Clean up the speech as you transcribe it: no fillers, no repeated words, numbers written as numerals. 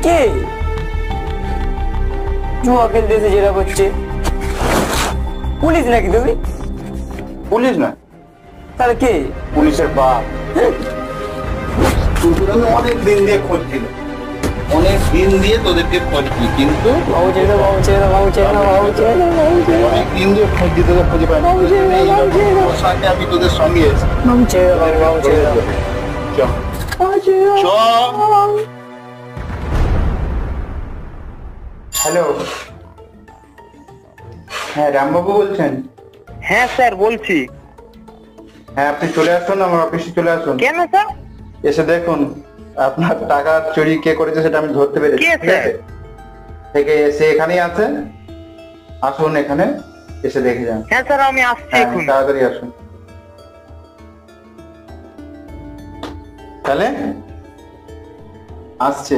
কে জুয়া খেলতে এসে যেটা করছে? পুলিশ নাকি তুমি? পুলিশ না, তাহলে কে? পুলিশের বাপ। তোদের আমি অনেক দিন দিয়ে খুঁজছিল, অনেক দিন দিয়ে তোদেরকে খুঁজছি, কিন্তু বাবু ছেড়ে দাও, বাবু ছেড়ে দাও, বাবু ছেড়ে দাও, বাবু ছেড়ে দাও, বাবু ছেড়ে দাও, অনেক দিন দিয়ে খুঁজছি, তোদের খুঁজে পাইনি। বাবু ছেড়ে দাও, বাবু ছেড়ে দাও, সাথে আমি তোদের সঙ্গে এসেছি। বাবু ছেড়ে দাও, বাবু ছেড়ে দাও, চল বাবু ছেড়ে দাও, চল। হ্যালো, হ্যাঁ রামবাবু বলছেন? হ্যাঁ স্যার বলছি। হ্যাঁ আপনি চলে আসুন, আমার অফিসে চলে আসুন। কেন স্যার? এসে দেখুন আপনার টাকা চুরি কে করেছে সেটা আমি ধরতে পেরেছি। কে ঠিক আছে? থেকে সে এখানেই আছে, আসুন এখানে এসে দেখে যান। হ্যাঁ স্যার আমি আসছি হ্যাঁ এখন। তাড়াতাড়ি আসুন। তাহলে আসছে।